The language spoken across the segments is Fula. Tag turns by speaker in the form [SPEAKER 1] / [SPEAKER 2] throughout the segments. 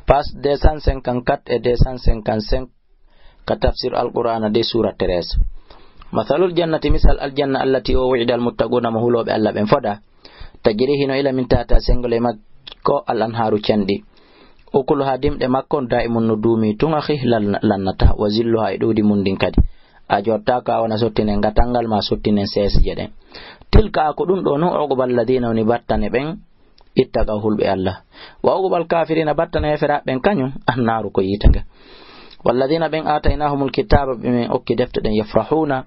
[SPEAKER 1] Page 254 et 255 ka tafsir al-Qur'an de surah 13. Mathalul jannati misal al-janna allati wu'ida al-muttaquna mahulobe Allah ben foda tajri hino ila min tata sengole makko al-anharu candi ukul hadim de makkon daimun no dumi tunga khihlal lannata wa zilluha idudi mundin kadi a jotta ka wana sottine ngatangal ma sottine ses jeden tilka ko dum do no uqbal ladina ni battane ben ittaqa hulbe Allah wa uqbal kafirina battane fera ben kanyum annaru ko yitanga walladina ben atainahumul kitaba bima okki defte den yafrahuna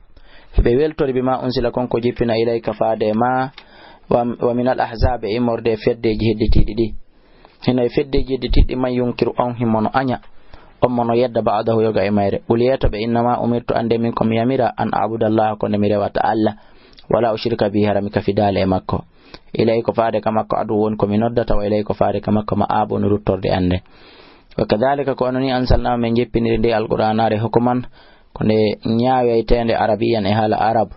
[SPEAKER 1] be weltori bima unsila konko jippina ilayka faade ma wa min al ahzab imorde feddeji hedditi didi hina feddeji hedditi man yunkiru on himono anya on mono yedda ba'dahu yoga e mayre uliyata be inma umirtu ande min kom yamira an abudallah ko ne mire wata Allah wala ushrika bi haramika fidale makko ilayka faade kamakko adu won ko min noddata wa ilayka faade kamakko ma abonu ruttorde ande wakadhalika ko anoni ansalna men jeppiniri de alquranare hukuman konde nyaawe tende arabiyan e hala arab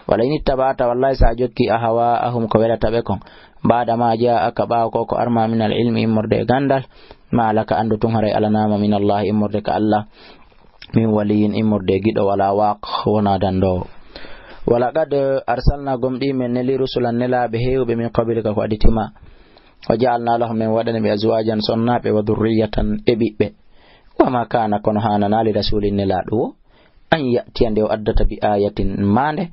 [SPEAKER 1] wala ini tabata wallahi sa jokki ahwa ahum ko welata be kon baada ma jaa aka ba ko arma min al ilmi murde gandal ma laka andu tun hare alanama min allah imurde ka allah min waliyin imurde gido wala waq wona dando wala qad arsalna gumdi men neli rusulan nela be hewbe min qablika ko aditima waja'alna lahum min wadani bi azwajan sunnabe wa dhurriyatan ebibbe wama kana kono hanana li rasulin nelado an ya'tiyande o addata bi ayatin mande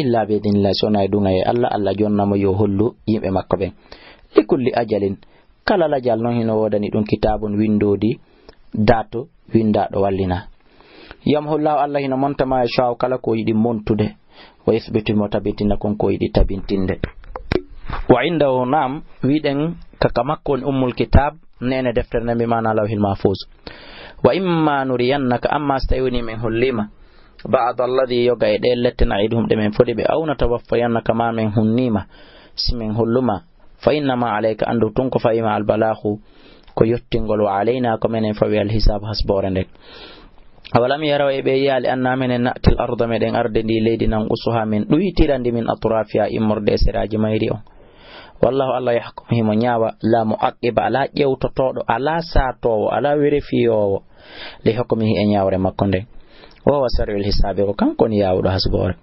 [SPEAKER 1] illa bi idhnillah sona dunga e Allah jonna mo yo hollu yimbe makko ben likulli ajalin kala la jal non hino wodani dum kitabun windodi dato windado wallina yamhullahu Allah hino montama e shaw kala ko yidi montude wa yathbitu mutabitina kon ko yidi tabintinde wa indahu nam widen kakamakon ummul kitab nene deftere nabi mana lawhil mahfuz wa imma nuriyannaka amma stayuni min hullima ba'd alladhi yoga e lettina idhum de men fodi be awna tawaffayannaka ma min hunnima simin hulluma fa inna ma alayka andu tunko fa ima al balaghu ko yottingol wa alayna ko menen fa wi al hisab hasbore ndek awalam yaraw e be yali anna menen natil arda meden arde ndi leydi nan usuha min duyitirandi min atrafiya imorde siraji mayri on wallahu Allah yahkum himo nyaawa la muaqiba ala jewtotodo ala satowo ala verifiyowo li hukmihi en yawre makko nde wa wasarul hisabi ko kanko ni yawdo hasbore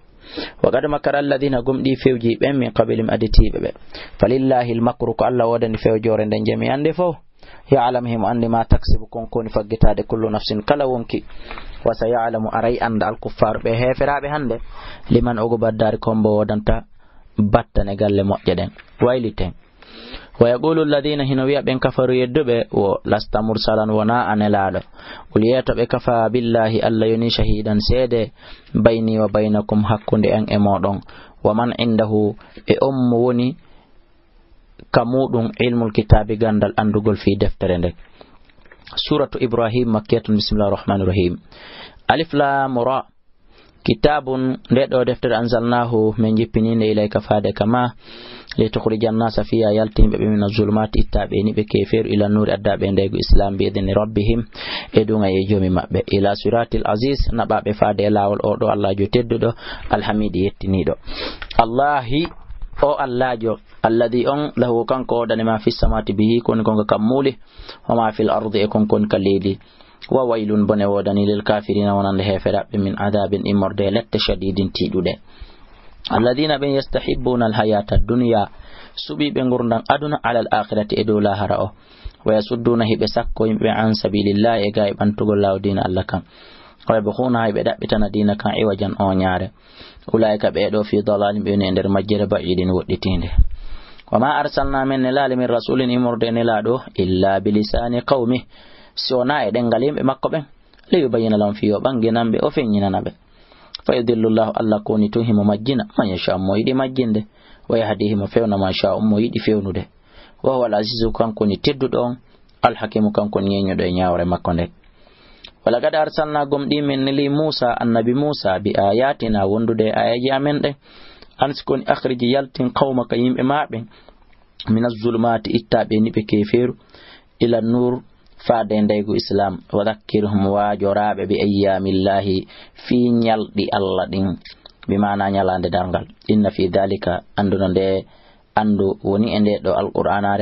[SPEAKER 1] wa qad makara alladhina gumdi fewji ben min qabilim aditibe be falillahi almakru ko Allah wodani fewjore den jami ande fo ya'lamuhum anni ma taksibu konko ni faggitade kullu nafsin kala wonki wa sayalamu aray anda alkuffar be heferabe hande liman ogo baddari kombo wodanta battane galle moƴƴe den wayliten wa yaqulu alladhina hinawiya ben kafaru yeddube wo lasta mursalan wana anelado uliyata be kafa billahi alla yuni shahidan sede bayni wa bainakum hakkunde en e modon wa man indahu e ummu woni kamudum ilmul kitabi gandal andugol fi deftere ndek suratu ibrahim makkiyatun bismillahir rahmanir rahim alif lam ra kitabun ndedo deftere anzalnahu min jippininde ilayka faade kama li tukhrijan nasa fiya yaltimbe be min zulumati ittabe ni be kefer ila nuri addabe ndego islam bi idni rabbihim edunga e jomi mabbe ila siratil aziz nababe faade lawol odo Allah jo teddudo alhamidi yettinido allahi o allajo alladhi on lahu kanko dani ma fis samati bihi kon kon kamuli wa ma fil ardi e kon kon kalidi wa waylun bone wodani lil kafirina wonande heferabe min adabin imorde lette shadidin tidude alladhina ben yastahibbuna al hayata ad-dunya subi be ngurdan aduna ala al akhirati e dola harao wa yasudduna hibe sakko yimbe an sabilillah e gay bantugol lawdina Allah kan wa yabkhuna hibe dabbitana dina kan e wajan o nyaare ulaika be do fi dalalin be nder majjere ba'idin wodditinde wa ma arsalna min lalimin rasulin imurde ne lado illa bilisani qaumi sona e dengal yimbe makko ben le yubayina lahum fi banginambe o fenyinanabe fa yudillullahu Allah koni to himo majjina man yasha mo yidi majjinde wa yahdihim fewna ma sha mo yidi fewnude wa huwa al-azizu kanko ni teddudo al hakimu kanko ni nyodo e nyaawre makko ndek wala gad arsalna gomdi min li Musa annabi Musa bi ayatina wondude ayaji amen de anskoni akhriji yaltin qaumaka yimbe mabe min az-zulumati ittabe ni be keferu ila nur faade ndaygo islam wa dhakkirhum wa jorabe bi ayyamillahi fi nyaldi Allah din bi maana nyalande dargal inna fi dhalika andu woni ende do alqur'ana